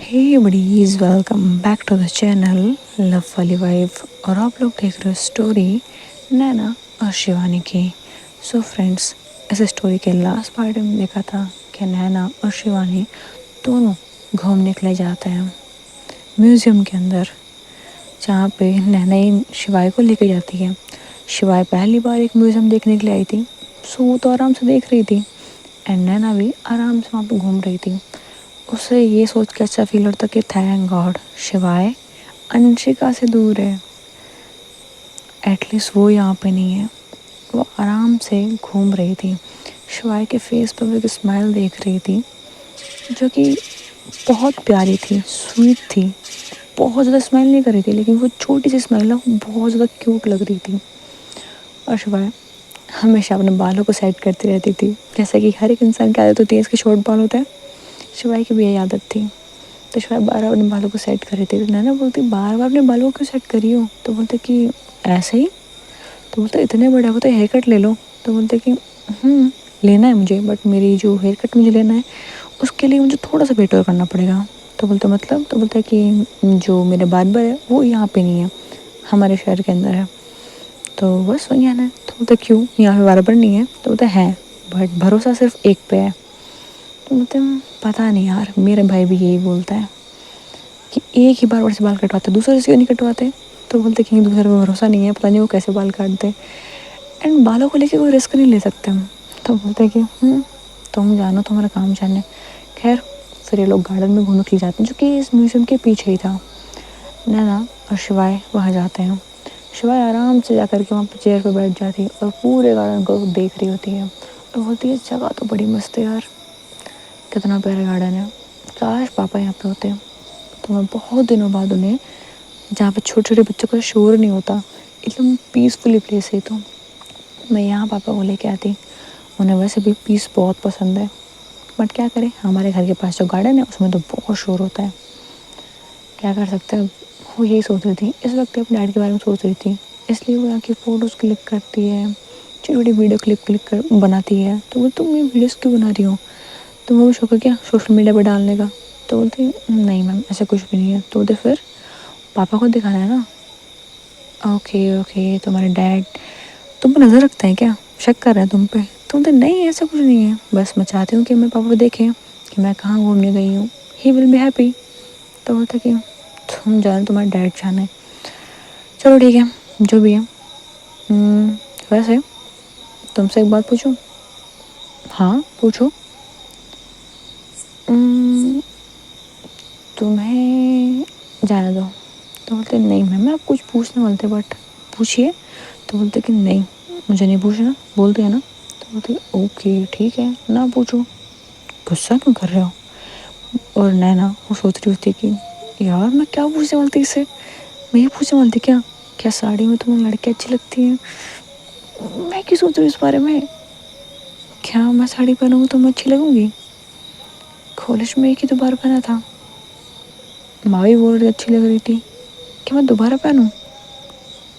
Hey buddies, welcome back to the channel love wali wife. और आप लोग देख रहे हो स्टोरी नैना और शिवानी की। सो फ्रेंड्स, इस स्टोरी के लास्ट पार्ट में देखा था कि नैना और शिवानी दोनों घूमने के लिए जाते हैं म्यूज़ियम के अंदर, जहाँ पे नैना ही शिवाय को लेके जाती है। शिवाय पहली बार एक म्यूज़ियम देखने के लिए आई थी, सो वो तो आराम से देख रही थी एंड नैना भी आराम से वहाँ पे घूम रही थी। उसे ये सोच के अच्छा फील होता कि थैंक गॉड शिवाय अंशिका से दूर है, एटलीस्ट वो यहाँ पे नहीं है। वो आराम से घूम रही थी, शिवाय के फेस पर एक स्माइल देख रही थी जो कि बहुत प्यारी थी, स्वीट थी। बहुत ज़्यादा स्माइल नहीं कर रही थी, लेकिन वो छोटी सी स्माइल ना बहुत ज़्यादा क्यूट लग रही थी। और शिवाय हमेशा अपने बालों को सेट करती रहती थी, जैसे कि हर एक इंसान की आदत होती है इसके शॉर्ट बाल होते हैं। शिवाय की भी यही आदत थी, तो शिवाय बार बार अपने बालों को सेट कर रही थी। तो नैना बोलती बार बार अपने बालों को क्यों सेट करी हो? तो बोलते कि ऐसे ही। तो बोलते इतने बड़े हो तो हेयर कट ले लो। तो बोलते कि लेना है मुझे, बट मेरी जो हेयर कट मुझे लेना है उसके लिए मुझे थोड़ा सा वेट और करना पड़ेगा। तो बोलते मतलब? तो बोलते कि जो मेरे बार्बर है वो यहाँ पे नहीं है, हमारे शहर के अंदर है, तो बस वहीं आना है। तो बोलते क्यों, यहाँ पे बार्बर नहीं है? तो बोलते हैं, बट भरोसा सिर्फ एक पे है। तो बोलते पता नहीं यार, मेरा भाई भी यही बोलता है कि एक ही बार से बाल कटवाते, दूसरे से क्यों नहीं कटवाते? तो बोलते कि दूसरे पे भरोसा नहीं है, पता नहीं वो कैसे बाल काटते, एंड बालों को लेके कोई रिस्क नहीं ले सकते हम। तो बोलते कि तुम जानो, तुम्हारा काम जाने। खैर, फिर ये लोग गार्डन में घूमने के लिए जाते हैं, जो कि इस म्यूज़ियम के पीछे ही था। नैना और शिवाय वहाँ जाते हैं। शिवाय आराम से जाकर के वहाँ पर चेयर पर बैठ जाती है और पूरे गार्डन को देख रही होती है और बोलती है जगह तो बड़ी मस्त है यार, कितना प्यारा गार्डन है, काश पापा यहाँ पे होते। तो मैं बहुत दिनों बाद उन्हें, जहाँ पे छोटे छोटे बच्चों का शोर नहीं होता, एकदम पीसफुली प्लेस है, तो मैं यहाँ पापा को लेके आती। उन्हें वैसे भी पीस बहुत पसंद है, बट क्या करें, हमारे घर के पास जो गार्डन है उसमें तो बहुत शोर होता है, क्या कर सकते हैं। वो यही सोच रही थी इस वक्त, अपने डैड के बारे में सोच रही थी, इसलिए वो यहाँ की फ़ोटोज़ क्लिक करती है, छोटी छोटी वीडियो क्लिक कर बनाती है। तो वो तुम ये वीडियोज़ क्यों बना रही हो? तो वो शौक है क्या सोशल मीडिया पर डालने का? तो बोलती नहीं मैम, ऐसा कुछ भी नहीं है। तो बोलते फिर पापा को दिखाना है ना। ओके ओके, तुम्हारे डैड तुम पर नज़र रखते हैं क्या, शक कर रहे हैं तुम पे? तो बोलते नहीं ऐसा कुछ नहीं है, बस मैं चाहती हूँ कि मेरे पापा देखें कि मैं कहाँ घूमने गई हूँ, ही विल बी हैप्पी। तो बोलता कि तुम जानो, तुम्हारा डैड जाने। चलो ठीक है, जो भी है। वैसे तुमसे एक बात पूछूं? हाँ पूछो। "हम्म, तुम्हें जाने दो। तो बोलते नहीं मैम, आप कुछ पूछने वाले थे, बट पूछिए। तो बोलते कि नहीं, मुझे नहीं पूछना, बोलते हैं ना। तो बोलते ओके ठीक है, ना पूछो, गुस्सा क्यों कर रहे हो? और नैना वो सोच रही होती कि यार मैं क्या पूछने वाली थी इससे, मैं ये पूछने वाली थी क्या, क्या साड़ी में तुम्हें लड़की अच्छी लगती है? मैं क्यों सोच रही हूँ इस बारे में? क्या मैं साड़ी पहनूंगी तो मैं अच्छी लगूंगी? कॉलेज में एक ही दो बार पहना था, माँ भी बोल रही अच्छी लग रही थी, क्या मैं दोबारा पहनूं?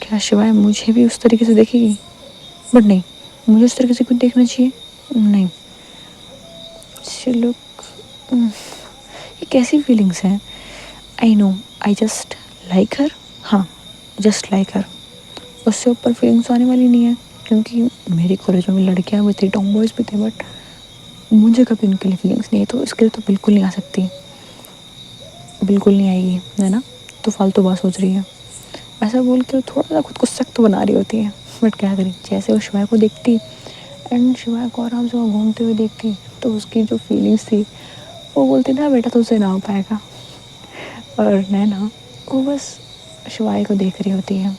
क्या शिवाय मुझे भी उस तरीके से देखेगी? बट नहीं, मुझे उस तरीके से कुछ देखना चाहिए नहीं। चलो, ये कैसी फीलिंग्स हैं? I know, I just like her. हाँ, जस्ट लाइक हर, उससे ऊपर फीलिंग्स आने वाली नहीं है, क्योंकि मेरे कॉलेज में लड़कियां भी थी, टॉम बॉयज़ भी थे, बट मुझे कभी उनके लिए फीलिंग्स नहीं है, तो इसके लिए तो बिल्कुल नहीं आ सकती, बिल्कुल नहीं आएगी, है ना। तो फालतू बात सोच रही है, ऐसा बोल के थोड़ा सा खुद को सख्त बना रही होती है। बट क्या करी, जैसे वो शिवाय को देखती एंड शिवाय को आराम से वो घूमते हुए देखती, तो उसकी जो फीलिंग्स थी वो बोलती ना बेटा तुझसे ना हो पाएगा। और नैना वो बस शिवाय को देख रही होती है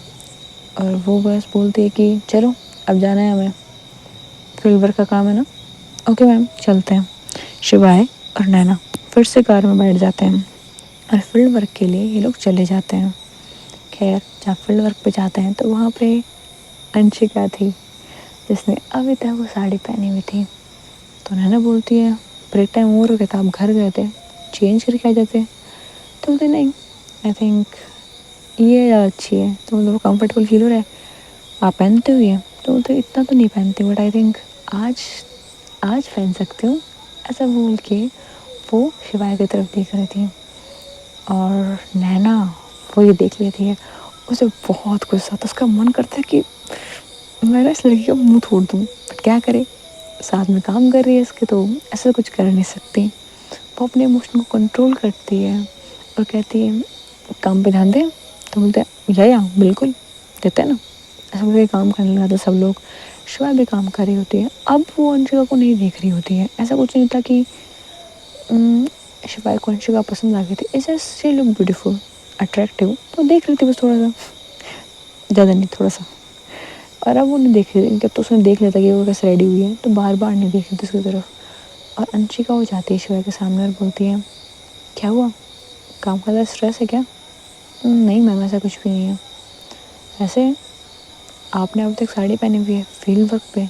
और वो बस बोलती है कि चलो अब जाना है हमें, फील्ड वर्क का काम है ना। ओके मैम, चलते हैं। शिवाय और नैना फिर से कार में बैठ जाते हैं और फील्ड वर्क के लिए ये लोग चले जाते हैं। खैर, जब फील्ड वर्क पे जाते हैं तो वहाँ पे अंशिका थी, जिसने अभी तक वो साड़ी पहनी हुई थी। तो नैना बोलती है ब्रेक टाइम ओवर हो गया था, आप घर गए थे, चेंज करके आ जाते। तो बोलते नहीं, आई थिंक ये ज़्यादा अच्छी है। तो मतलब वो कंफर्टेबल फील हो रहा है, आप पहनते हुए हैं? तो बोलते इतना तो नहीं पहनती, बट आई थिंक आज आज पहन सकते हो, ऐसा बोल के वो शिवाय की तरफ देख रही थी। और नैना वो ये देख लेती है, उसे बहुत गुस्सा आता है, उसका मन करता है कि मैं ना इस लड़की का मुंह तोड़ दूँ, बट क्या करे, साथ में काम कर रही है इसके, तो ऐसा कुछ कर नहीं सकती। वो अपने इमोशन को कंट्रोल करती है और कहती है काम पे ध्यान दे। तो बोलते हैं या बिल्कुल देते हैं ना, ऐसा बोल के काम करने लगा था सब लोग। शिवा भी काम कर रही होती है, अब वो अंशिका को नहीं देख रही होती है, ऐसा कुछ नहीं होता कि शिवा को अंशिका पसंद आ गई थी, it's just she look beautiful attractive, तो देख रही थी बस थोड़ा सा, ज़्यादा नहीं थोड़ा सा। और अब वो नहीं देख रही, जब तो उसने देख लिया था कि वो कैसे रेडी हुई है, तो बार बार नहीं देख रही थी उसकी तरफ। और अंशिका हो जाती है शिवा के सामने और बोलती है क्या हुआ, काम का ज़्यादा स्ट्रेस है क्या? नहीं मैम ऐसा कुछ भी नहीं है। ऐसे आपने अब तक साड़ी पहनी हुई है फील्ड वर्क पे,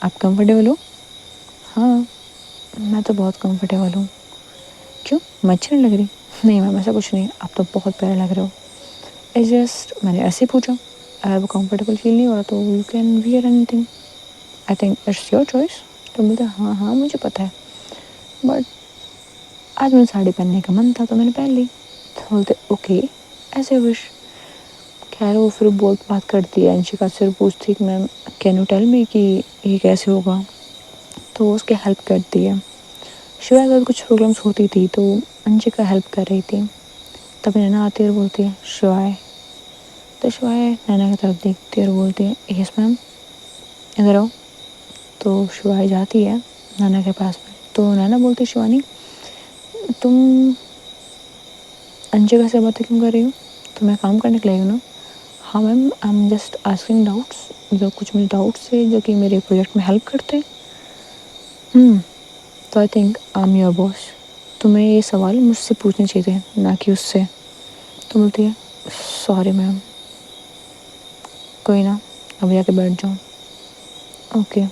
आप कंफर्टेबल हो? हाँ मैं तो बहुत कंफर्टेबल हूँ। क्यों, मैं अच्छी नहीं लग रही? नहीं मैम ऐसा कुछ नहीं, आप तो बहुत प्यारे लग रहे हो। इट्स जस्ट मैंने ऐसे ही पूछा, अगर वो कंफर्टेबल फील नहीं हो रहा तो you can wear anything, I think it's your choice. तो बोलते हाँ हाँ मुझे पता है, बट आज मुझे साड़ी पहनने का मन था तो मैंने पहन ली। तो बोलते ओके ऐसे विश। खैर वो फिर बहुत बात करती है, अंशिका से पूछती कि ma'am can you tell me कि ये कैसे होगा, तो वो उसके हेल्प करती है। शिवा के साथ कुछ प्रॉब्लम्स होती थी तो अंशिका हेल्प कर रही थी। तब नैना आती है और बोलती है शिवाय। तो शिवाय नैना की तरफ देखती है और बोलती है यस मैम इधर आओ। तो शिवाय जाती है नैना के पास में, तो नैना बोलती है शिवानी तुम अंशिका से बातें क्यों कर रही हो, तो मैं काम करने के लिए हूँ ना। हाँ ma'am I am just asking doubts, जो कुछ मुझे डाउट्स है जो कि मेरे प्रोजेक्ट में हेल्प करते हैं। तो I think I am your boss, तुम्हें ये सवाल मुझसे पूछने चाहिए थे ना कि उससे। तो बोलती है सॉरी मैम, कोई ना अब जाके बैठ जाओ। ओके।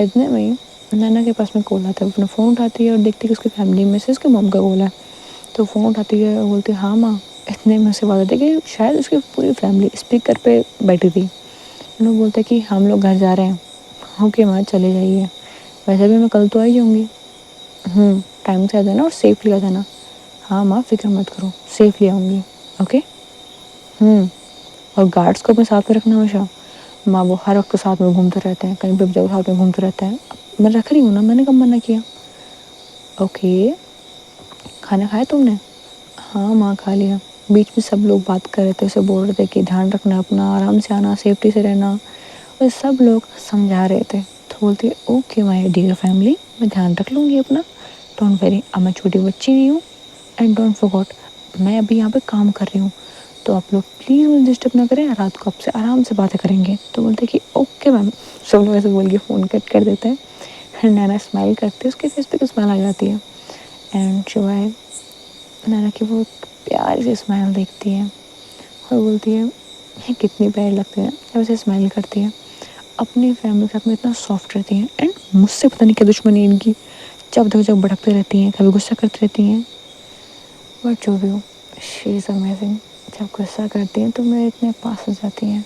इतने में ही नैना के पास में कॉल आता है, अपना फ़ोन उठाती है और देखती है कि उसकी फैमिली में से उसके मॉम का कॉल है। तो फ़ोन उठाती है और बोलती है हाँ माँ। इतने में उसे बात आती है कि शायद उसकी पूरी फैमिली स्पीकर पे बैठी थी। उन्होंने बोलते कि हम लोग घर जा रहे हैं। ओके माँ चले जाइए, वैसे भी मैं कल तो आ ही जाऊँगी। टाइम से आ जाना और सेफली आ जाना। हाँ माँ फिक्र मत करो, सेफली आऊँगी। ओके। और गार्ड्स को अपने साथ में रखना हमेशा। माँ वो हर वक्त साथ में घूमते रहते हैं, कहीं पे भी जाओ साथ में घूमते रहते हैं। मैं रख रही हूँ ना, मैंने कब मना किया। ओके। खाना खाया तुमने? हाँ माँ खा लिया। बीच में सब लोग बात कर रहे थे, उसे बोल रहे थे कि ध्यान रखना अपना, आराम से आना, सेफ्टी से रहना, और सब लोग समझा रहे थे। तो बोलती है ओके माय डियर फैमिली, मैं ध्यान रख लूँगी अपना, डोंट वेरी, अब मैं छोटी बच्ची नहीं हूँ। एंड डोंट फॉरगॉट मैं अभी यहाँ पे काम कर रही हूँ, तो आप लोग प्लीज़ मुझे डिस्टर्ब ना करें, रात को आपसे आराम से बातें करेंगे। तो बोलते कि ओके मैम। सब लोग ऐसे बोल के फ़ोन कट कर देते हैं। नैना स्माइल करती है, उसके फेस पे स्माइल आ जाती है। एंड शिवाय नैना की वो प्यारी सी स्माइल देखती है और बोलती है ये कितनी प्यारी लगती है जब उसे स्माइल करती है। अपनी फैमिली के साथ में इतना सॉफ्ट रहती हैं, एंड मुझसे पता नहीं क्या दुश्मनी है इनकी, जब देखो जब भड़कती रहती हैं, कभी गुस्सा करती रहती हैं। बट जो भी हो शी इज़ अमेजिंग। जब गुस्सा करती हैं तो मेरे इतने पास हो जाती हैं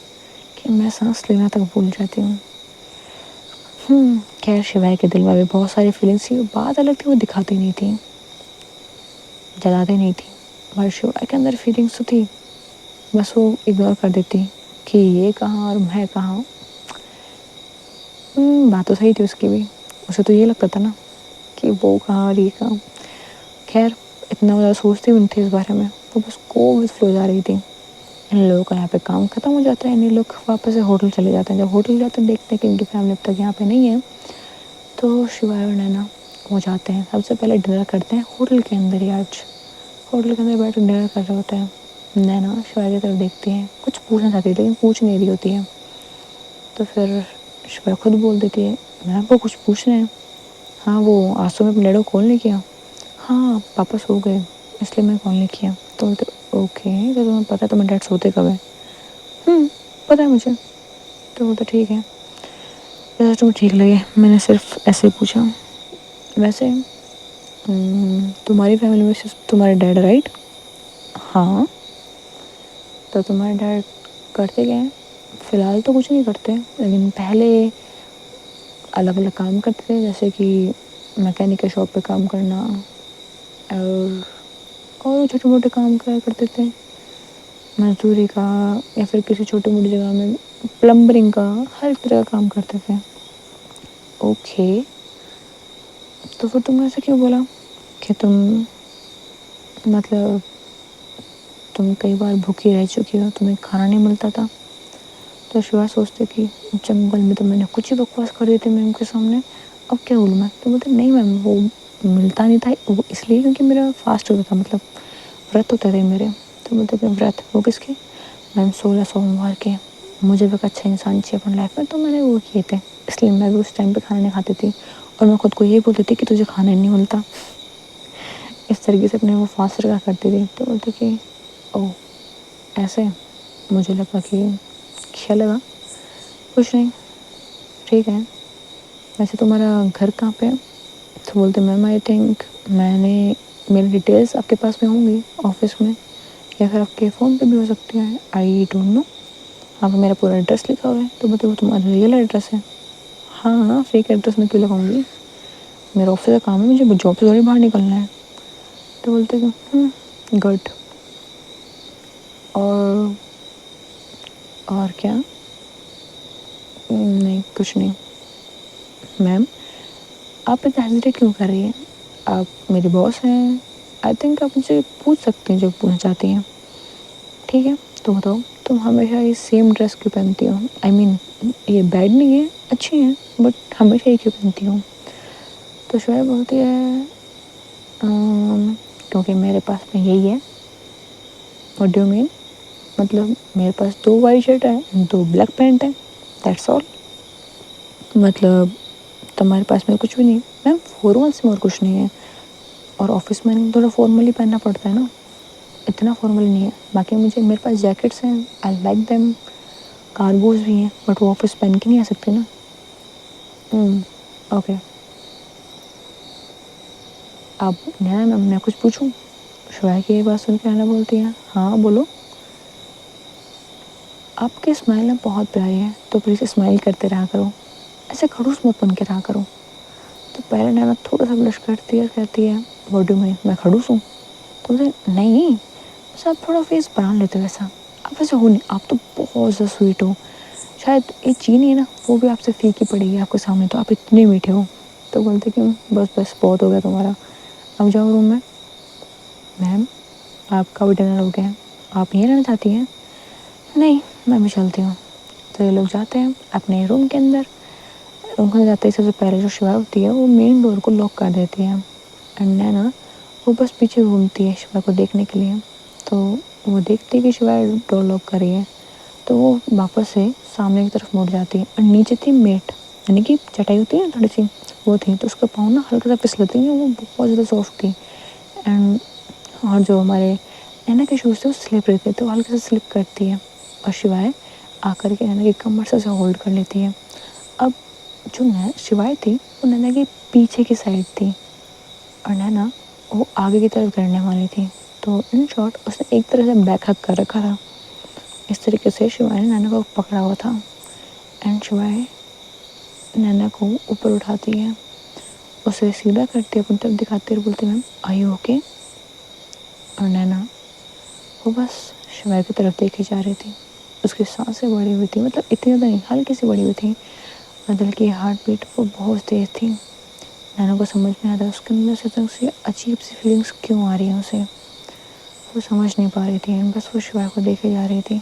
कि मैं सांस लेना तक भूल जाती हूँ। खैर शिवाय के दिल में भी बहुत सारी फीलिंग्स थी, बात अलग थी वो दिखाती नहीं थी, जलाती नहीं थी, पर शिवाय के अंदर फीलिंग्स तो थी, बस वो इग्नोर कर देती कि ये कहाँ और मैं कहाँ। बात तो सही थी उसकी भी, उसे तो ये लगता था ना कि वो कहाँ और ये कहाँ। खैर इतना ज़्यादा सोचती भी नहीं थी इस बारे में, वो बस को विद फ्लो जा रही थी। इन लोगों का यहाँ पे काम खत्म हो जाता है, इन लोग वापस से होटल चले जाते हैं। जब होटल जाते हैं देखते हैं कि इनकी फैमिली अब तक यहाँ पे नहीं है, तो शिवाय और नैना हो जाते हैं। सबसे पहले डिनर करते हैं होटल के अंदर ही। आज होटल के अंदर बैठ कर डिनर कर रहे होते हैं। नैना शिवाय की तरफ देखती है, कुछ पूछना चाहती है लेकिन पूछ नहीं रही होती है। तो फिर शिवाय खुद बोल देती है मैं आपको कुछ पूछना है। हाँ वो आज तो मैं अपने डैडो को कॉल नहीं किया। हाँ पापा सो गए इसलिए मैं कॉल नहीं किया। तो बोलते ओके, तो तुम्हें पता है तुम्हारे डैड सोते कब है? पता है मुझे। तो बोलते ठीक है, जैसे तुम्हें ठीक लगे, मैंने सिर्फ ऐसे ही पूछा। वैसे तुम्हारी फैमिली में सिर्फ तुम्हारे डैड राइट? हाँ। तो तुम्हारे डैड करते क्या हैं? फ़िलहाल तो कुछ नहीं करते, लेकिन पहले अलग अलग काम करते थे, जैसे कि मैकेनिक के शॉप पे काम करना, और और छोटे मोटे काम करा करते थे, मजदूरी का या फिर किसी छोटी मोटी जगह में प्लम्बरिंग का, हर तरह का काम करते थे। ओके, तो फिर तुमने ऐसा क्यों बोला कि मतलब तुम कई बार भूखी रह चुकी हो, तुम्हें खाना नहीं मिलता था? तो शिवा सोचते कि जंगल में तो मैंने कुछ ही बकवास कर दी थी मैम के सामने, अब क्या बोलूँ मैं? तो बोलते नहीं मैम, वो मिलता नहीं था वो इसलिए क्योंकि मेरा फास्ट होता था, मतलब व्रत होते थे मेरे। तो बोलते कि व्रत वो किसके? मैम 16 सोमवार के। मुझे भी एक अच्छा इंसान चाहिए अपनी लाइफ में, तो मैंने वो किए थे, इसलिए मैं भी उस टाइम पे खाना नहीं खाती थी। और मैं खुद को यही बोलती थी कि तुझे खाना ही नहीं मिलता। इस तरीके से अपने वो फास्ट रखा करती थी। तो बोलते कि ओह ऐसे, मुझे लगा कि क्या लगा, कुछ नहीं, ठीक है। वैसे तुम्हारा घर कहाँ पे है? तो बोलते मैम आई थिंक मेरी डिटेल्स आपके पास में होंगी ऑफिस में, या फिर आपके फ़ोन पे भी हो सकती है, आई डोंट नो। वहाँ पे मेरा पूरा एड्रेस लिखा हुआ है। तो बोलते वो तुम्हारा रियल एड्रेस है? हाँ हाँ, फेक एड्रेस में क्यों लगाऊंगी, मेरा ऑफिस का काम है, मुझे जॉब से थोड़ी बाहर निकलना है। तो बोलते कि गुड, और क्या? नहीं कुछ नहीं। मैम आप इतना हेजिटेट क्यों कर रही हैं? आप मेरी बॉस हैं, आई थिंक आप मुझे पूछ सकते हैं जो पूछना चाहती हैं। ठीक है, तो बताओ तुम हमेशा ये सेम ड्रेस क्यों पहनती हो? आई मीन ये बैड नहीं है, अच्छी है, बट हमेशा ये क्यों पहनती हो? तो शोएब बोलती है क्योंकि मेरे पास में यही है। What do you mean? मतलब मेरे पास 2 वाइट शर्ट है, 2 ब्लैक पैंट है, दैट्स ऑल। मतलब तुम्हारे पास में कुछ भी नहीं? मैम फॉर्मल्स में और कुछ नहीं है, और ऑफिस में थोड़ा फॉर्मली पहनना पड़ता है ना, इतना फॉर्मल नहीं है। बाकी मेरे पास जैकेट्स हैं, आई लाइक देम, कार्गोज भी हैं, बट वो ऑफिस पहन के नहीं आ सकते ना। ओके। अब नैना मैम मैं कुछ पूछूं? शुआ की ये बात सुन के नैना बोलती है हाँ बोलो। आपकी स्माइल ना बहुत प्यारी है, तो प्लीज़ स्माइल करते रहा करो, ऐसे खड़ूस मत बन के रहा करो। तो पहले नैना थोड़ा सा ब्लश करती है, कहती है व्हाट डू यू मीन, मैं खड़ूस हूँ? तो बोलते नहीं, बस आप थोड़ा फेस बना लेते हो वैसा, आप वैसे हो नहीं, आप तो बहुत ज़्यादा स्वीट हो। शायद एक चीनी है ना, वो भी आपसे फीकी पड़ेगी आपके सामने, तो आप इतने मीठे हो। तो बोलते क्यों, बस बस बहुत हो गया तुम्हारा, अब जाओ रूम में। मैम आपका भी डिनर हो गया है, आप यहीं रहना चाहती हैं? नहीं मैं भी चलती हूँ। तो ये लोग जाते हैं अपने रूम के अंदर। रूम के अंदर जाते ही सबसे पहले जो शिवा होती है वो मेन डोर को लॉक कर देती है, एंड नैना वो बस पीछे घूमती है शिवा को देखने के लिए। तो वो देखती है कि शिवा डोर लॉक कर रही है, तो वो वापस से सामने की तरफ मुड़ जाती है, और नीचे थी मेट, यानी कि चटाई होती है ना थोड़ी सी, वो थी। तो उसका पाँव ना हल्का सा फिसलती है, वो बहुत ज़्यादा सॉफ्ट थी। एंड और जो हमारे नैना के शूज़ थे वो स्लिप रहे थे, तो हल्के से स्लिप करती है, और शिवाय आकर के नैना की कमर से होल्ड कर लेती है। अब जो शिवाय थी वो नैना के पीछे की साइड थी, और नैना वो आगे की तरफ गिरने वाली थी। तो इन शॉर्ट उसने एक तरह से बैक हक कर रखा था। इस तरीके से शिवाय ने नैना को पकड़ा हुआ था, एंड शिवाय नैना को ऊपर उठाती है, उसे सीधा करती है, अपनी तरफ दिखाती है, बोलती है मैम आई यू ओके? और नैना वो बस शिवाय की तरफ देखी जा रही थी। उसकी सांसें बढ़ी हुई थी, मतलब इतनी ज़्यादा नहीं, हल्की सी बढ़ी हुई थी, और दिल की हार्ट बीट वो बहुत तेज़ थी। नैना को समझ में आता उसके अंदर से तो उसे अजीब सी फीलिंग्स क्यों आ रही हैं उसे, वो समझ नहीं पा रही थी। बस वो शिवाय को देखे जा रही थी।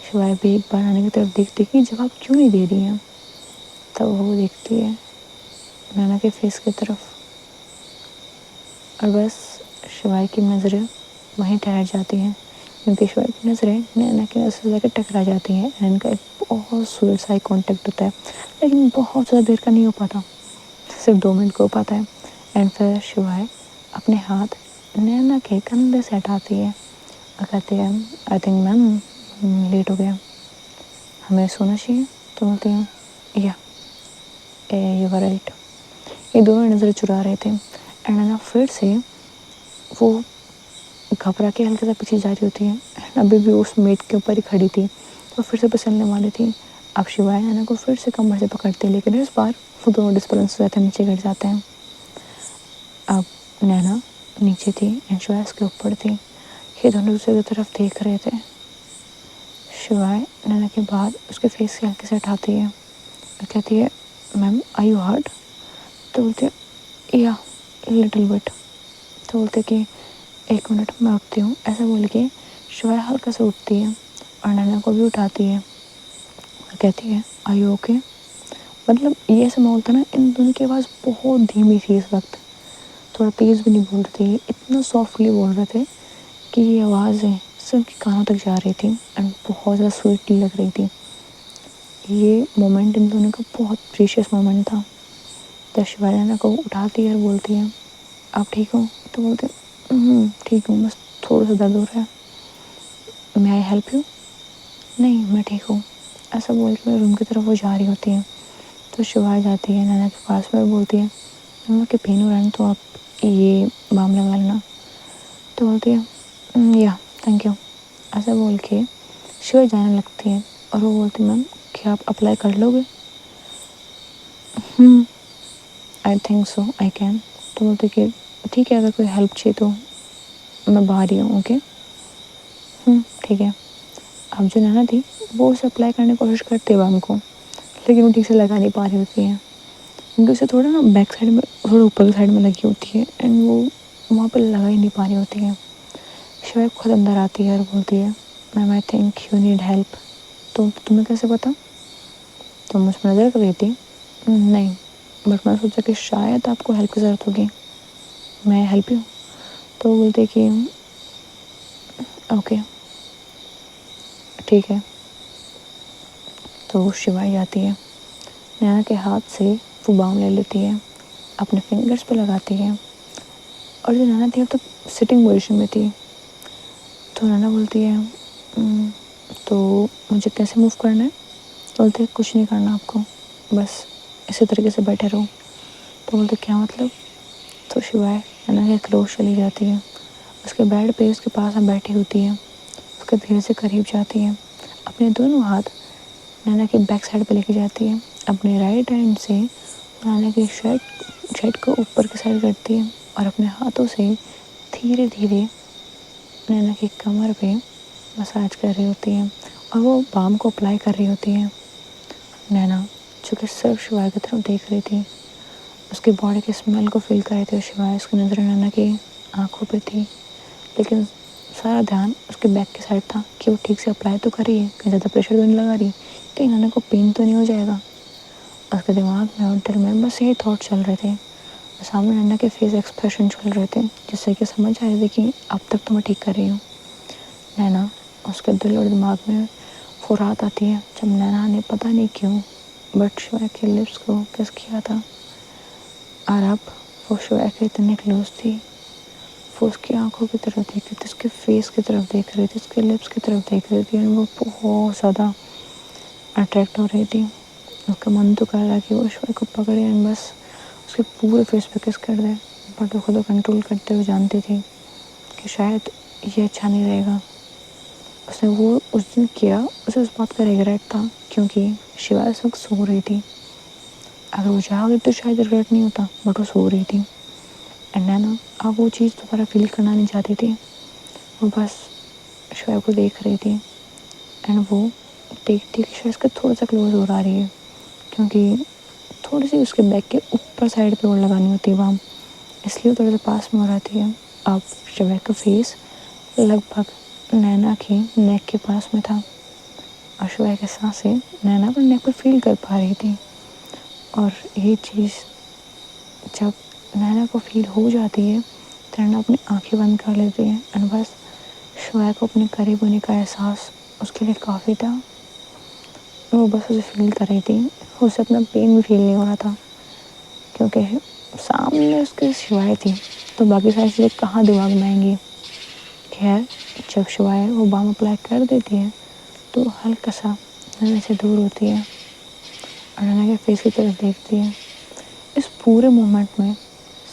शिवाय भी एक बार नैना की तरफ देखती कि जवाब क्यों नहीं दे रही हैं। तब वो देखती है नैना के फेस की तरफ, और बस शिवाय की नज़रें वहीं ठहर जाती हैं, क्योंकि शिवाय की नज़रें नैना की नज़र से जाकर टकरा जाती हैं। एंड इनका एक बहुत स्वीट सा कॉन्टेक्ट होता है, लेकिन बहुत ज़्यादा देर का नहीं हो पाता, सिर्फ 2 मिनट का हो पाता है। एंड फिर शिवाय अपने हाथ नैना के कंधे से हटाती है और कहती है आई थिंक मैम लेट हो गया, हमें सोना चाहिए। तो बोलती हूँ या यू आर राइट। ये दोनों नज़रें चुरा रहे थे, एंड नैना फिर से वो घबरा के हल्के सा पीछे जा रही होती है। अभी भी उस मेट के ऊपर ही खड़ी थी, तो फिर से फिसलने वाली थी। अब शिवाय नैना को फिर से कमर से पकड़ते हैं, लेकिन इस बार वो दोनों डिस्बैलेंस हो जाते हैं, नीचे गिर जाते हैं। अब नैना नीचे थी एंड शिवाय उसके ऊपर थी। ये दोनों दूसरे की तरफ देख रहे थे। शिवाय नैना के बाद उसके फेस से हल्के से हटाती है और कहती है, मैम आर यू हर्ट? तो बोलते या लिटिल बिट। तो बोलते कि 1 मिनट मैं उठती हूँ। ऐसा बोल के शिवाय हल्का से उठती है और नैना को भी उठाती है और कहती है, आर यू ओके? मतलब ये ऐसा माहौल था ना, इन दोनों की आवाज़ बहुत धीमी थी इस वक्त, थोड़ा तेज़ भी नहीं बोल रहे थे, इतना सॉफ्टली बोल रहे थे कि ये आवाज़ें सबके कानों तक जा रही थी एंड बहुत ज़्यादा स्वीटली लग रही थी। ये मोमेंट इन दोनों का बहुत प्रीशियस मोमेंट था। तो शिवाय नैना को उठाती है और बोलती है, आप ठीक हो? तो बोलते ठीक हूँ, बस थोड़ा सा दर्द हो रहा है। मे आई हेल्प यू? नहीं मैं ठीक हूँ। ऐसा बोल के रूम की तरफ वो जा रही होती है। तो शिवाय जाती है नैना के पास में और बोलती है, नैना के पेन हो रहा है तो आप ये बाम लगा लेना। तो बोलती है या थैंक यू। ऐसा बोल के शिवाय जाने लगती है और वो बोलती है, मैम क्या आप अप्लाई कर लोगे? I think so I can. तो बोलते कि ठीक है, अगर कोई हेल्प चाहिए तो मैं बाहर ही हूँ। ओके ठीक है। अब जो नैना थी वो उसे अप्लाई करने की कोशिश करती है बाम को, लेकिन वो ठीक से लगा नहीं पा रही होती है क्योंकि उसे थोड़ा ना बैक साइड में, थोड़ा ऊपर की साइड में लगी होती है एंड वो वहाँ पर लगा ही नहीं पा रही होती है। शिवाय खुद अंदर आती है और बोलती है, ma'am I think you need help. तो तुम्हें कैसे पता? तुम मुझ पर नज़र कर रही थी? नहीं, बट मैंने सोचा कि शायद आपको हेल्प की ज़रूरत होगी, मैं हेल्प यू। तो वो बोलते कि ओके ठीक है। तो शिवाय जाती है, नैना के हाथ से वो बाम ले लेती है, अपने फिंगर्स पे लगाती है और जो नैना थी अब तो सिटिंग पोजीशन में थी। तो नैना बोलती है, तो मुझे कैसे मूव करना है? बोलते कुछ नहीं करना आपको, बस इसी तरीके से बैठे रहो। तो बोलते क्या मतलब? तो शिवाय नैना के क्लोज चली जाती है, उसके बेड पे उसके पास में बैठी होती है, उसके धीरे से करीब जाती है, अपने दोनों हाथ नैना की बैक साइड पे लेके जाती है, अपने राइट हैंड से नैना की शर्ट को ऊपर की साइड करती है और अपने हाथों से धीरे धीरे नैना की कमर पे मसाज कर रही होती है और वो बाम को अप्लाई कर रही होती है। नैना जो कि सिर्फ शिवाय की तरफ देख रही थी, उसकी बॉडी की स्मेल को फील कर रही थी। शिवाय उसकी नज़र नैना की आंखों पे थी, लेकिन सारा ध्यान उसके बैक की साइड था कि वो ठीक से अप्लाई तो कर रही है, कहीं ज़्यादा प्रेशर तो नहीं लगा रही, कहीं नैना को पेन तो नहीं हो जाएगा। उसके दिमाग में और दिल में बस यही थॉट चल रहे थे। सामने नैना के फेस एक्सप्रेशन चल रहे थे जिससे कि समझ आ रही थी कि अब तक तो मैं ठीक कर रही हूँ। नैना, उसके दिल और दिमाग में वो रात आती है जब नैना ने पता नहीं क्यों बट शिवाय के लिप्स को किस किया था और अब वो शिवाय के इतने क्लोज थी, वो उसकी आंखों की तरफ देख रही थी, उसके फेस की तरफ देख रही थी, उसके लिप्स की तरफ देख रही थी और वो बहुत ज़्यादा अट्रैक्ट हो रही थी। उसका मन तो कर रहा कि वो शिवाय को पकड़े एंड बस उसके पूरे फेस पे किस कर दे, बट वो खुद को कंट्रोल करते हुए जानती थी कि शायद ये अच्छा नहीं रहेगा। उसने वो उस दिन किया, उसे उस बात का रिग्रेट था क्योंकि शिवाय उस वक्त सो रही थी। अगर वो जाग गई तो शायद रिग्रेट नहीं होता, बट वो सो रही थी एंड नैना अब वो चीज़ दोबारा फील करना नहीं चाहती थी। वो बस शिवाय को देख रही थी एंड वो देखती कि शायद उसके थोड़ा सा क्लोज हो रही है क्योंकि थोड़ी सी उसके बैक के ऊपर साइड पे और लगानी होती है बाम, इसलिए थोड़ा सा पास में हो रही है। अब शिवाय का फेस लगभग नैना की नेक के पास में था और शिवाय के सांसें नैना पर नेक पर फील कर पा रही थी और ये चीज़ जब नैना को फील हो जाती है तो नैना अपनी आंखें बंद कर लेती है एंड बस शिवाय को अपने करीब होने का एहसास उसके लिए काफ़ी था। वो बस उसे फील कर रही थी, उसे अपना पेन भी फील नहीं हो रहा था क्योंकि सामने उसके शिवाय थी तो बाकी सारी चीज़ें कहाँ दिमाग में आएंगी। खैर, जब शिवाय वो बाम अप्लाई कर देती है तो हल्का सा नैना से दूर होती है और नैना के फेस की तरफ देखती है। इस पूरे मोमेंट में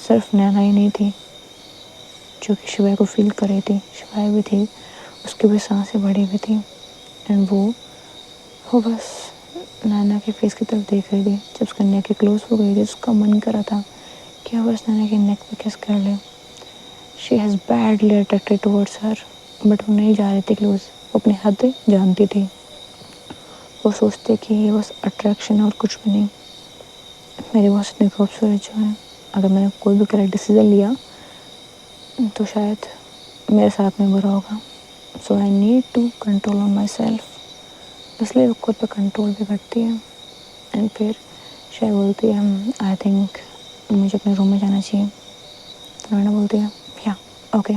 सिर्फ नैना ही नहीं थी जो कि शिवाय को फील कर रही थी, शिवाय भी थी, उसकी भी सांसें बढ़ी हुई थी एंड वो बस नैना के फेस की तरफ देख रही थी। जब उसका नेक के क्लोज हो गई थी उसका मन कर रहा था कि वो बस नैना के नेक पे किस कर ले, she has badly attracted towards her, but वो नहीं जा रही थी क्लोज। वो अपनी हद जानती थी। वो सोचते कि ये बस अट्रैक्शन और कुछ भी नहीं। मेरी बॉस इतनी खूबसूरत जो है, अगर मैंने कोई भी करेक्ट डिसीजन लिया तो शायद मेरे साथ में बुरा होगा। So I need to control on myself. इसलिए वो खुद पे कंट्रोल भी करती है। एंड फिर शायद बोलती है आई थिंक मुझे अपने रूम में जाना चाहिए। तो मैंने बोलती है या ओके।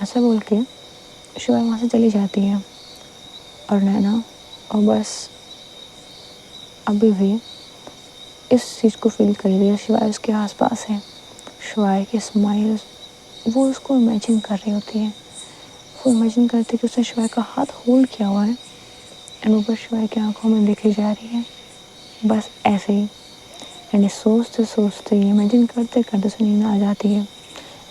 ऐसा बोल के शिवा वहाँ से चली जाती है। और नैना और बस अभी भी इस चीज़ को फील कर रही है। शिवाय उसके आसपास है, शिवाय की स्माइल वो उसको इमेजिन कर रही होती है। वो इमेजिन करती है कि उसने शिवाय का हाथ होल्ड किया हुआ है एंड वो बस शिवाय की आंखों में देखी जा रही है, बस ऐसे ही। एंड सोचते सोचते इमेजिन करते करते उसे नींद आ जाती है।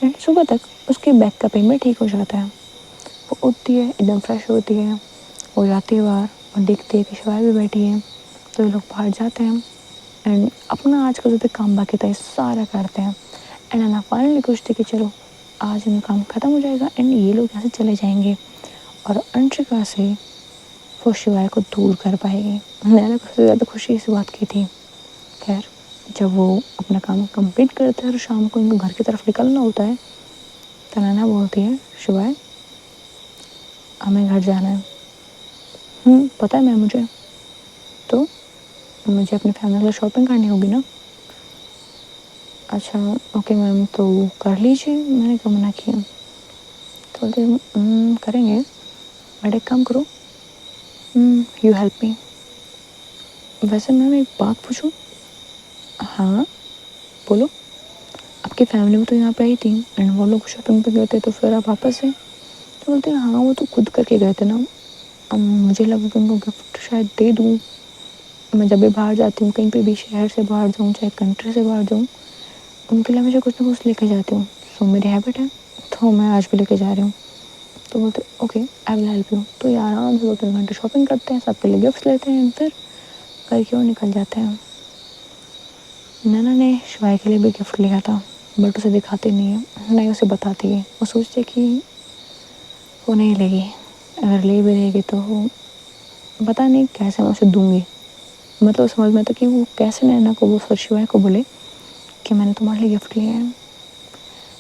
एंड सुबह तक उसके बैक का पेन भी ठीक हो जाता है। वो उठती है, एकदम फ्रेश होती है, वो जाती है बाहर और देखती है कि शिवाय भी बैठी है। तो ये लोग बाहर जाते हैं एंड अपना आज का जो भी काम बाकी था सारा करते हैं। एंड नैना फाइनली खुश थी कि चलो आज इनका काम ख़त्म हो जाएगा एंड ये लोग यहाँ से चले जाएंगे और अंशिका से वो शिवाय को दूर कर पाएगी। नैना को सबसे ज़्यादा खुशी इस बात की थी। खैर जब वो अपना काम कंप्लीट करते हैं और शाम को इनको घर की तरफ निकलना होता है तो नैना बोलती है शिवाय हमें घर जाना है। पता है मैम मुझे। तो मुझे अपनी फैमिली के लिए शॉपिंग करनी होगी ना। अच्छा ओके मैम तो कर लीजिए, मैंने क्यों मना किया। तो बोलते करेंगे बट एक काम करो यू हेल्प मी। वैसे मैम एक बात पूछूं। हाँ बोलो। आपकी फैमिली भी तो यहाँ पे आई थी एंड वो लोग शॉपिंग पे गए थे तो फिर आप वापस हैं। तो बोलते हैं हाँ वो तो खुद करके गए थे ना। मुझे लगा कि उनको गिफ्ट शायद दे दूँ। मैं जब भी बाहर जाती हूँ कहीं पे भी शहर से बाहर जाऊँ चाहे कंट्री से बाहर जाऊँ उनके लिए मुझे कुछ ना कुछ लेके जाती हूँ। सो मेरी हैबिट है तो मैं आज भी लेके जा रही हूँ। तो बोलते okay I will help you. तो ये आराम से 2-3 घंटे शॉपिंग करते हैं, सबके लिए गिफ्ट लेते हैं फिर घर की ओर निकल जाते हैं। नैना ने शिवाय के लिए भी गिफ्ट लिया था बट उसे दिखाती नहीं है, नहीं उसे बताती है। वो सोचती है कि वो नहीं लेगी, अगर ले भी लेगी तो पता नहीं कैसे मैं उसे दूंगी। मतलब समझ में आता कि वो कैसे नैना को वो शिवाय को बोले कि मैंने तुम्हारे लिए गिफ्ट लिया है।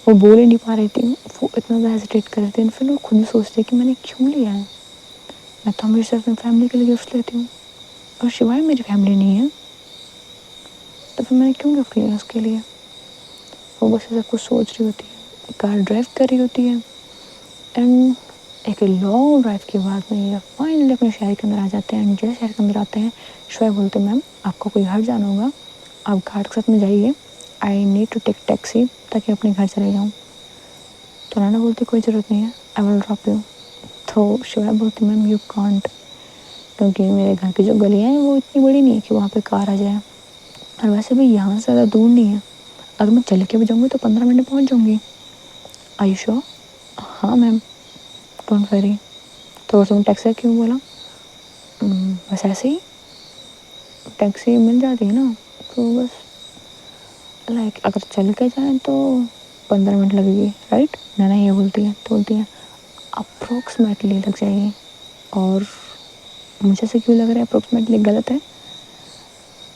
वो बोल ही नहीं पा रही थी, वो इतना ज़्यादा हेजिटेट कर रही थी। फिर वो खुद भी सोचती कि मैंने क्यों लिया है। मैं तो हमेशा अपनी फैमिली के लिए गिफ्ट लेती हूँ और शिवाय मेरी फैमिली नहीं है तो फिर मैंने क्यों गिफ्ट लिया उसके लिए। वो बस ऐसा कुछ सोच रही होती है, कार ड्राइव कर रही होती है एंड एक लॉन्ग ड्राइव के बाद में ये फाइनली अपने शहर के अंदर आ जाते हैं। एंड जैसे शहर के अंदर आते हैं शिवाय बोलते हैं मैम आपको कोई घर जाना होगा, आप घाट के साथ में जाइए, I need to take taxi ताकि अपने घर चले जाऊँ। तो नैना बोलती कोई ज़रूरत नहीं है आई विल ड्रॉप यू। तो शिवाय बोलती मैम यू कांट, क्योंकि मेरे घर की जो गलियाँ हैं वो इतनी बड़ी नहीं है कि वहाँ पे कार आ जाए और वैसे भी यहाँ से ज़्यादा दूर नहीं है, अगर मैं चल के भी जाऊँगी तो 15 मिनट में पहुँच जाऊँगी। Are you sure. हाँ मैम डोंट वरी। तो तुम टैक्सी क्यों बोला। बस ऐसे ही टैक्सी मिल जाती है ना तो बस लाइक अगर चल के जाएँ तो 15 मिनट लगेगी राइट। नैना ये बोलती है तो बोलती है अप्रोक्सीमेटली लग जाएगी। और मुझे से क्यों लग रहा है अप्रोक्सीमेटली गलत है,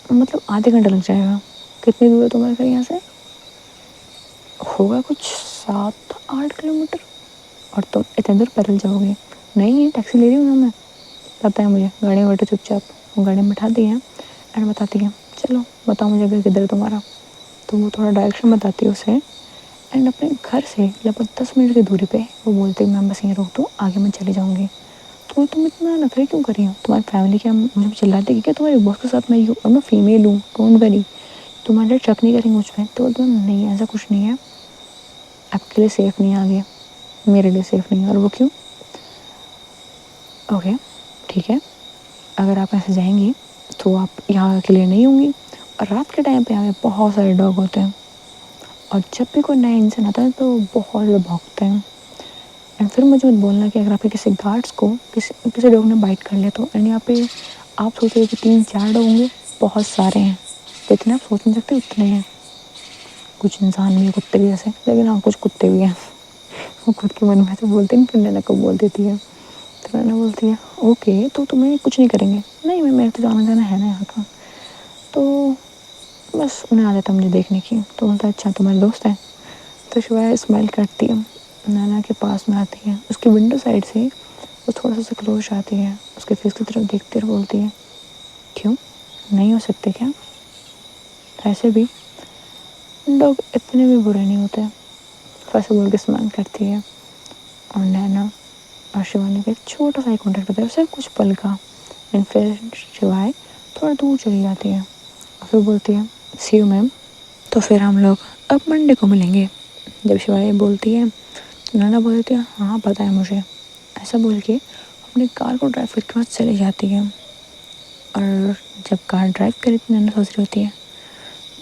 मतलब आधे घंटे लग जाएगा। कितनी दूर है तुम्हारे घर यहाँ से। होगा कुछ 7-8 किलोमीटर। और तुम इतने दूर पैदल जाओगे। नहीं है टैक्सी ले रही हूँ ना मैं, पता है मुझे। गाड़ी में बैठे चुपचाप, वो गाड़ी में बैठा दी है एंड बताती है चलो बताओ मुझे घर किधर है तुम्हारा। तो वो थोड़ा डायरेक्शन बताती है उसे एंड अपने घर से लगभग 10 मिनट की दूरी पे वो बोलती है मैं बस यहीं रोक दूँ आगे मैं चली जाऊँगी। तो तुम इतना नखरे क्यों कर रही हो, तुम्हारी फैमिली क्या मुझे चिल्लाती है क्या तुम्हारे बॉस के साथ मैं हूँ और मैं फीमेल हूँ डोंट वरी, तुम्हारे शक नहीं करेंगे मुझ पर। तो बोलते नहीं ऐसा कुछ नहीं है, आपके लिए सेफ़ नहीं है आगे, मेरे लिए सेफ़ नहीं है। और वो क्यों। ओके ठीक है, अगर आप ऐसे जाएंगी तो आप यहाँ अकेले नहीं होंगी और रात के टाइम पे यहाँ पे बहुत सारे डॉग होते हैं और जब भी कोई नया इंसान आता है तो बहुत ज़्यादा भौंकते हैं। एंड फिर मुझे मत बोलना कि अगर आपके किसी गार्ड्स को किसी डॉग ने बाइट कर लिया तो। एंड यहाँ पे आप सोच रहे हो कि 3-4 डॉग होंगे, बहुत सारे हैं, जितने आप सोच नहीं सकते उतने हैं। कुछ इंसान भी है कुत्ते भी जैसे, लेकिन हाँ कुछ कुत्ते भी हैं। वो खुद के मन में तो बोलते नहीं, फिर नैना को बोल देती है। तो नैना बोलती है ओके तो तुम्हें कुछ नहीं करेंगे? नहीं मैं, मेरे तो जाना जाना है ना यहाँ का, तो बस उन्हें आदत है मुझे देखने की। तो बोलता है अच्छा तुम्हारे दोस्त है? तो शिवाय स्माइल करती है, नैना के पास में आती है, उसकी विंडो साइड से वो थोड़ा सा क्लोज आती है, उसके फेस की तरफ देखती है और बोलती है क्यों, नहीं हो सकते क्या? ऐसे भी लोग इतने भी बुरे नहीं होते। वैसे बोल के स्माइल करती है और नैना और शिवानी का एक छोटा सा कॉन्टेक्ट होता है, सिर्फ कुछ पल का। एंड फिर शिवाय थोड़ा दूर चली जाती है और फिर बोलती है सी यू मैम। तो फिर हम लोग अब मंडे को मिलेंगे। जब शिवाय बोलती है तो नैना बोलती है हाँ पता है मुझे। ऐसा बोल के अपनी कार को ड्राइव करके वहाँ चली जाती है। और जब कार ड्राइव करी तो नैना सोच रही होती है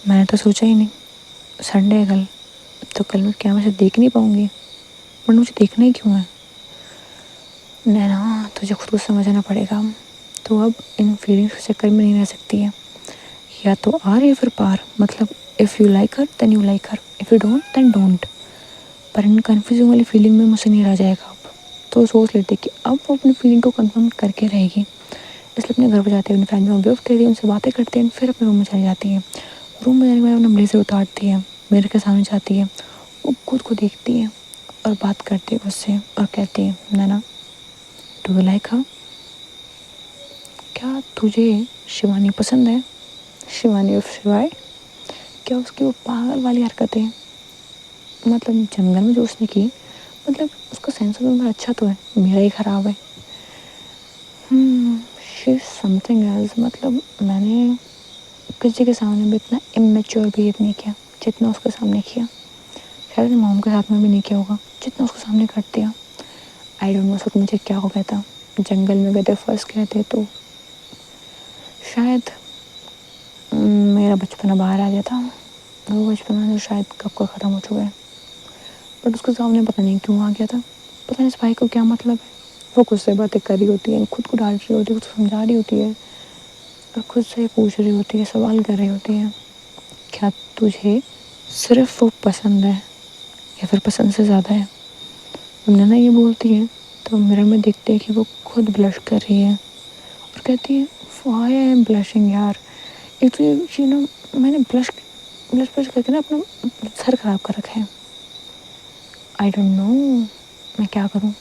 मैंने तो सोचा ही नहीं, संडे है कल, तो कल मैं क्या मैं इसे देख नहीं पाऊँगी, बट मुझे देखना ही क्यों है? नैना तुझे खुद को समझना पड़ेगा, तो अब इन फीलिंग्स के चक्कर में नहीं रह सकती है। या तो आर या फिर पार, मतलब if you like her then you like her, if you don't then don't. पर इन कन्फ्यूजिंग वाली फीलिंग में मुझसे नहीं रह जाएगा अब। तो सोच लेते कि अब वो अपनी फीलिंग को कंफर्म करके रहेगी, इसलिए अपने घर पर जाती है, अपनी फैमिली में गिफ्ट देती है, उनसे बातें करती है, फिर अपने रूम में चली जाती है। रूम में जाने के बाद अपना ब्लेजर उतारती है, मिरर के सामने जाती है, वो खुद को देखती है और बात करती है उससे और कहती है नैना डू यू लाइक हर, क्या तुझे शिवानी पसंद है? शिवानी और शिवाय, क्या उसकी वो पागल वाली हरकतें, मतलब जंगल में जो उसने की, मतलब उसका सेंस ऑफ ह्यूमर अच्छा तो है, मेरा ही ख़राब है। She is something else. मतलब मैंने किसी के सामने भी इतना इमेच्योर बिहेव नहीं किया जितना उसके सामने किया। शायद मेरी मॉम के साथ में भी नहीं किया होगा जितना उसके सामने कर दिया। आई डोंट नो उस वक्त मुझे क्या हो गया था। जंगल में गए थे फर्स्ट गए थे तो शायद मेरा बचपना बाहर आ गया था। वो बचपना जो शायद कब का ख़त्म हो चुका है, बट उसके सामने पता नहीं क्यों आ गया था। पता नहीं इस भाई को क्या मतलब है। वो खुद से बातें कर रही होती है, खुद को डांट रही होती है, खुद समझा रही होती है और खुद से पूछ रही होती है, सवाल कर रही होती है क्या तुझे सिर्फ वो पसंद है या फिर पसंद से ज़्यादा है? नैना ये बोलती है तो मिरर में देखते हैं कि वो खुद ब्लश कर रही है और कहती है व्हाई आई एम ब्लशिंग यार। एक तो ये ना मैंने ब्लश ब्लश ब्लश करके ना अपना सर ख़राब कर रखा है। आई डोंट नो मैं क्या करूँ,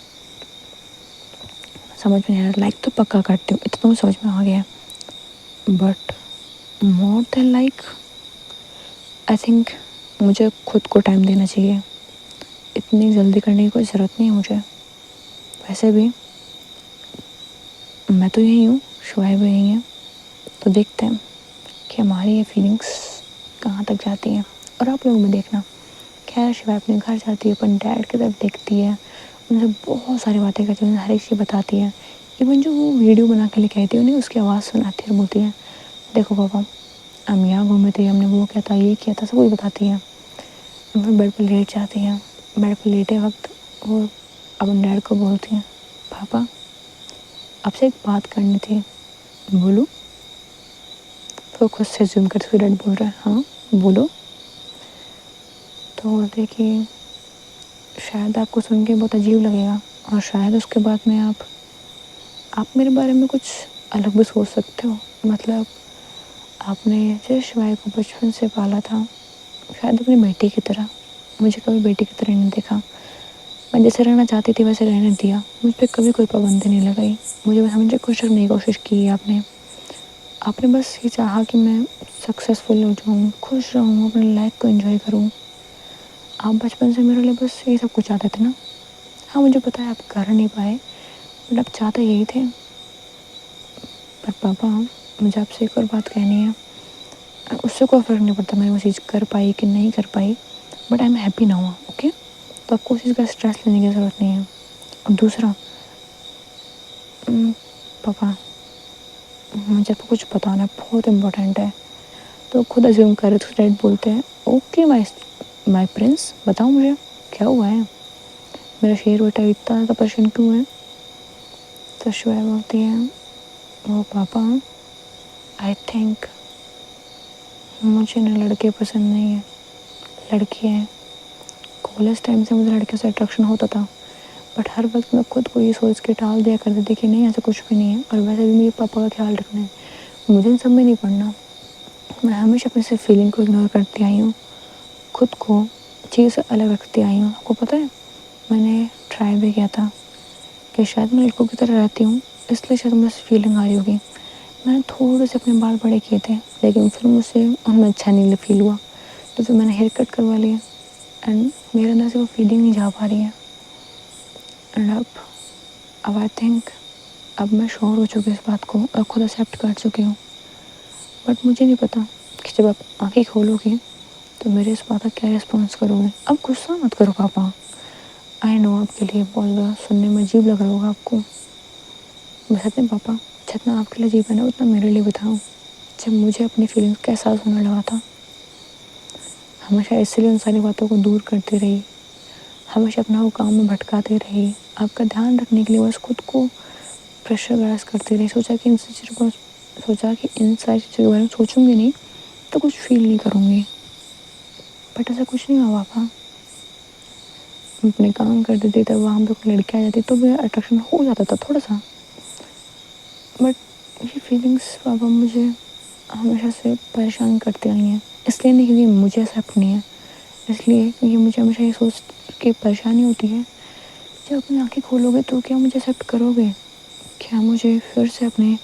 समझ में नहीं आ रहा। लाइक तो पक्का करती हूँ, इतना तो समझ में आ गया है, but more than like I think मुझे खुद को टाइम देना चाहिए। इतनी जल्दी करने की कोई ज़रूरत नहीं है मुझे। वैसे भी मैं तो यही हूँ, शुआइब भी यही है, तो देखते हैं कि हमारी ये फीलिंग्स कहाँ तक जाती हैं। और आप लोग भी देखना। खैर शिवाय अपने घर जाती है, अपन डैड की तरफ देखती है, उनसे बहुत सारी बातें करती है, उन्हें हर एक चीज़ बताती है। इवन जो वो वीडियो बना के लेके आई थी उन्हें उसकी आवाज़ सुनाती है और बोलती है देखो पापा हम यहाँ घूमे थे, हमने वो किया था, ये किया था, सब कुछ बताती है। फिर बेड पर लेट जाती हैं। बेड पर लेटे वक्त वो अपन डैड को बोलती हैं पापा आपसे एक बात करनी थी, बोलो। तो खुद से जूम करते हुए डैड बोल रहा है हाँ बोलो। तो बोलते कि शायद आपको सुन के बहुत अजीब लगेगा और शायद उसके बाद में आप मेरे बारे में कुछ अलग भी सोच सकते हो। मतलब आपने जैसे शिवाय को बचपन से पाला था, शायद अपनी बेटी की तरह, मुझे कभी बेटी की तरह नहीं देखा। मैं जैसे रहना चाहती थी वैसे रहने दिया, मुझ पर कभी कोई पाबंदी नहीं लगाई। मुझे बस हमेशा खुश रखने की कोशिश की है आपने। आपने बस ये चाहा कि मैं सक्सेसफुल हो जाऊँ, खुश रहूँ, अपनी लाइफ को एंजॉय करूँ। आप बचपन से मेरे लिए बस ये सब कुछ चाहते थे ना। हाँ मुझे पता है आप कर नहीं पाए, बट आप चाहते यही थे। पर पापा मुझे आपसे एक और बात कहनी है, उससे कोई फ़र्क नहीं पड़ता मैं वो चीज़ कर पाई कि नहीं कर पाई, but I am happy now. Okay, तो आपको उस चीज़ का स्ट्रेस लेने की ज़रूरत नहीं है। और दूसरा पापा मुझे आपको कुछ बताना बहुत इम्पोर्टेंट है। तो खुद अज्यूम करे तो डैड बोलते हैं ओके माय प्रिंस बताओ मुझे क्या हुआ है, मेरा शेर बेटा इतना ज़्यादा परेशान क्यों है? तो शुआइब बोलती है वो पापा आई थिंक मुझे ना लड़के पसंद नहीं है, लड़के हैं। कॉलेज टाइम से मुझे लड़कियों से अट्रैक्शन होता था, बट हर वक्त मैं खुद को ये सोच के टाल दिया करती थी कि नहीं, ऐसा कुछ भी नहीं है, और वैसे भी मेरे पापा का ख्याल रखना है, मुझे इन सब में नहीं पड़ना। मैं हमेशा अपनी सिर्फ फीलिंग को इग्नोर करती आई हूँ, खुद को चीज़ से अलग रखती आई हूँ। आपको पता है, मैंने ट्राई भी किया था कि शायद मैं लड़कों की तरह रहती हूँ, इसलिए शायद मुझे फीलिंग आ रही होगी। मैंने थोड़े से अपने बाल बड़े किए थे, लेकिन फिर मुझसे उनमें अच्छा नहीं फील हुआ, तो फिर मैंने हेयर कट करवा लिया, एंड मेरे अंदर से वो फीलिंग नहीं जा पा रही है। एंड अब आई थिंक अब मैं श्योर हो चुकी हूँ इस बात को और खुद एक्सेप्ट कर चुकी हूँ। बट मुझे नहीं पता कि जब आप आँखें खोलोगे तो मेरे इस बात का क्या रिस्पॉन्स करोगे। अब गुस्सा मत करो पापा, आई नो आपके लिए बहुत ज़्यादा सुनने में अजीब लग रहा होगा आपको, बस सच में पापा, जितना आपके लिए अजीब है ना उतना मेरे लिए भी था। जब मुझे अपनी फीलिंग्स का एहसास होने लगा था, हमेशा इसलिए उन सारी बातों को दूर करती रही, हमेशा अपना वो काम में भटकाती रही, आपका ध्यान रखने के लिए बस खुद को प्रेशराइज करती रही। सोचा कि इन सारी चीज़ों के बारे में सोचूंगी नहीं तो कुछ फील नहीं करूँगी, बट ऐसा कुछ नहीं हुआ पापा। अपने काम करती थी तब वहाँ पे कोई लड़की आ जाती तो भी अट्रैक्शन हो जाता था थोड़ा सा, बट ये फीलिंग्स पापा मुझे हमेशा से परेशान करती आई हैं। इसलिए नहीं क्योंकि मुझे एक्सेप्ट नहीं है, इसलिए क्योंकि मुझे हमेशा ये सोच के परेशानी होती है, जब अपनी आँखें खोलोगे तो क्या मुझे एक्सेप्ट करोगे, क्या मुझे फिर से अपने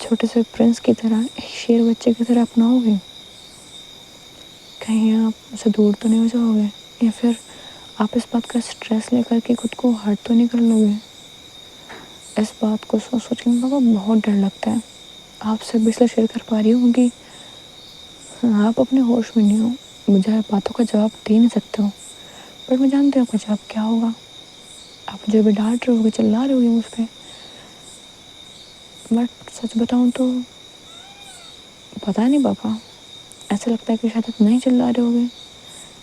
छोटे से प्रिंस की तरह, शेर बच्चे की तरह अपनाओगे, कहीं आप मुझसे दूर तो नहीं हो जाओगे, या फिर आप इस बात का स्ट्रेस लेकर के खुद को हर्ट तो नहीं कर लोगे। इस बात को सोच सोच के पापा बहुत डर लगता है। आपसे भी इसलिए शेयर कर पा रही हूँ कि आप अपने होश में नहीं हो, मुझे बातों का जवाब दे नहीं सकते हो, पर मैं जानती हूँ आपका जवाब क्या होगा। आप मुझे भी डांट रहे होगे, चिल्ला रहे होगे मुझ पर, बट सच बताऊँ तो पता नहीं पापा, ऐसा लगता है कि शायद आप नहीं चिल्ला रहे होगे,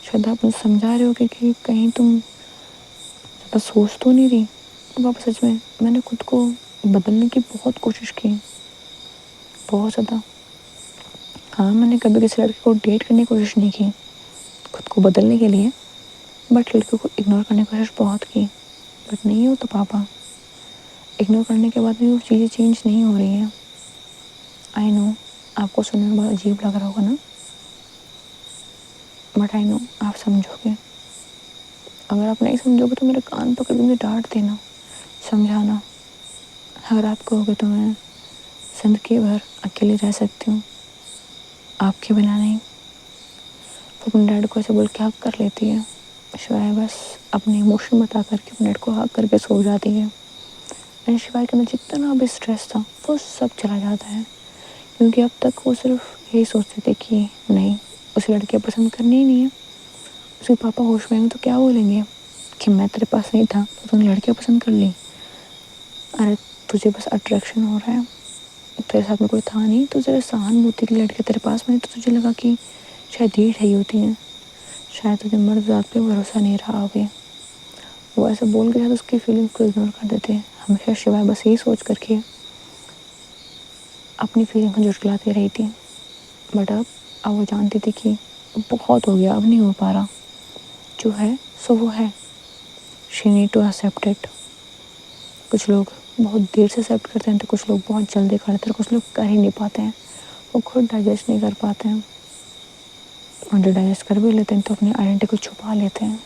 शायद आप मुझे समझा रहे होगे कि कहीं तुम ज़्यादा सोच तो नहीं रही। पापा सच में मैंने खुद को बदलने की बहुत कोशिश की, बहुत ज़्यादा। हाँ, मैंने कभी किसी लड़के को डेट करने की कोशिश नहीं की खुद को बदलने के लिए, बट लड़कियों को इग्नोर करने की कोशिश बहुत की, बट नहीं हो तो पापा, इग्नोर करने के बाद भी वो चीज़ें चेंज नहीं हो रही हैं। आई नो आपको सुनने में बहुत अजीब लग रहा होगा ना, बट आई नो आप समझोगे। अगर आप नहीं समझोगे तो मेरे कान पकड़ के मुझे डांट देना, समझाना। अगर आप कहोगे तो मैं ज़िंदगी भर अकेले रह सकती हूँ, आपके बिना नहीं। तो अपने डैड को ऐसे बोल के हक कर लेती है, शिवाय बस अपने इमोशन बता करके अपने डैड को हक करके सो जाती है, एंड शिवाय के अंदर जितना भी स्ट्रेस था वो सब चला जाता है, क्योंकि अब तक वो सिर्फ यही सोचते थे कि नहीं, उसे लड़कियाँ पसंद करनी ही नहीं है। उसके पापा होश में आएंगे तो क्या बोलेंगे कि मैं तेरे पास नहीं था तो तूने लड़कियाँ पसंद कर ली। अरे तुझे बस अट्रैक्शन हो रहा है, तेरे साथ में कोई था नहीं, तो तेरे सहानुभूति की लड़कियाँ तेरे पास में, तो तुझे लगा कि शायद ये सही होती हैं, शायद तुझे मर्द ज़ात पे भरोसा नहीं रहा होगा। वो ऐसे बोल के शायद उसकी फीलिंग्स को इग्नोर कर देते हैं। हमेशा शिवाय बस यही सोच करके अपनी फीलिंग को झुठलाती रही थी, बट अब वो जानती थी कि बहुत हो गया, अब नहीं हो पा रहा, जो है सो वो है, she need to accept it. कुछ लोग बहुत देर से एक्सेप्ट करते हैं, तो कुछ लोग बहुत जल्दी करते हैं, कुछ लोग कर ही नहीं पाते हैं, वो खुद डाइजेस्ट नहीं कर पाते हैं, और जो डाइजेस्ट कर भी लेते हैं तो अपनी आइडेंटिटी को छुपा लेते हैं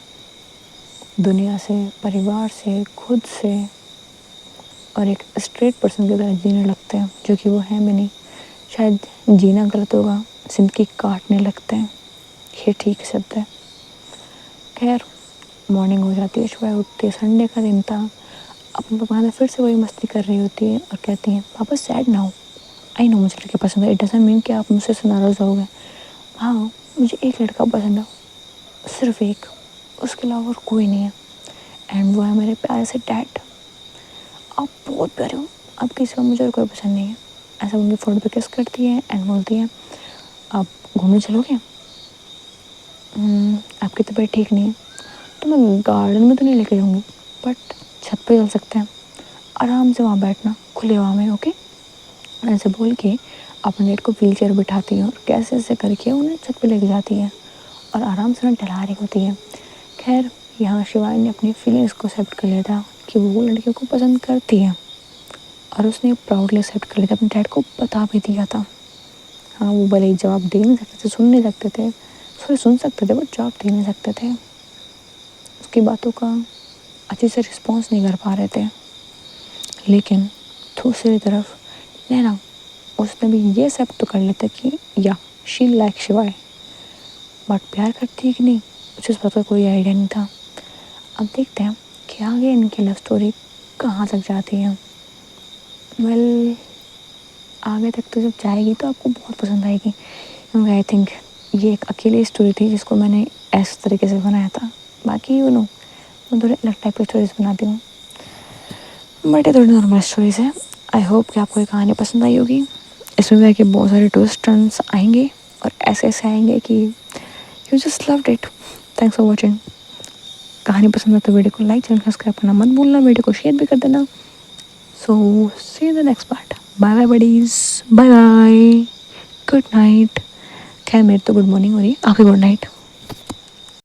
दुनिया से, परिवार से, खुद से, और एक स्ट्रेट पर्सन की तरह जीने लगते हैं, जो कि वो है भी नहीं। शायद जीना गलत होगा, ज़िंदगी काटने लगते हैं, ये ठीक शब्द है। खैर, मॉर्निंग हो जाती है, सुबह उठती है, संडे का दिन था, अपने पापा ने फिर से वही मस्ती कर रही होती है और कहती हैं पापा सैड ना हो, आई नो मुझे लड़के पसंद है, इट डजंट मीन कि आप मुझसे नाराज़ होगे। हाँ, मुझे एक लड़का पसंद है, सिर्फ एक, उसके अलावा और कोई नहीं है, एंड वो है मेरे प्यारे से डैड। आप बहुत प्यारे हो, आपके सिवा मुझे और कोई पसंद नहीं है। ऐसा उनकी फ़ोटो पे किस करती है एंड बोलती है आप घूमने चलोगे, आपकी तबीयत ठीक नहीं है तो मैं गार्डन में तो नहीं लेके जाऊँगी, बट छत पे चल सकते हैं, आराम से वहाँ बैठना खुले हवा में, ओके। ऐसे बोल के अपने डैड को व्हील चेयर बिठाती है और कैसे ऐसे करके उन्हें छत पे लेके जाती है, और आराम से उन्हें टहला रही होती है। खैर यहाँ शिवानी ने अपनी फीलिंग्स को एक्सेप्ट कर लिया था कि वो लड़कियों को पसंद करती है, और उसने प्राउडली एक्सेप्ट कर लिया था, अपने डैड को बता भी दिया था। हाँ, वो भले ही जवाब दे नहीं सकते थे, सुन नहीं सकते थे, सॉरी सुन सकते थे बट जवाब दे नहीं सकते थे, उसकी बातों का अच्छे से रिस्पॉन्स नहीं कर पा रहे थे। लेकिन दूसरी तरफ नैना, उसने भी ये एक्सेप्ट तो कर लेता कि या शी लाइक शिवाय, बट प्यार करती है कि नहीं मुझे उस बात का कोई आइडिया नहीं था। अब देखते हैं कि आगे इनकी लव स्टोरी कहाँ तक जाती है। वेल, आगे तक तो जब जाएगी तो आपको बहुत पसंद आएगी, क्योंकि आई थिंक ये एक अकेली स्टोरी थी जिसको मैंने ऐसे तरीके से बनाया था। बाकी यू नो मैं थोड़े अलग टाइप की स्टोरीज बनाती हूँ, बट ये थोड़ी नॉर्मल स्टोरीज है। आई होप कि आपको ये कहानी पसंद आई होगी। इसमें भी आके बहुत सारे ट्विस्ट टर्न्स आएंगे और ऐसे ऐसे आएंगे कि you just loved it. Thanks for watching. कहानी पसंद है तो वीडियो को लाइक चैनल सब्सक्राइब करना मत भूलना, वीडियो को शेयर भी कर देना। So see in the next part. Bye bye buddies, bye bye, good night. खैर मेरी तो गुड मॉर्निंग हो रही है, आपकी गुड नाइट।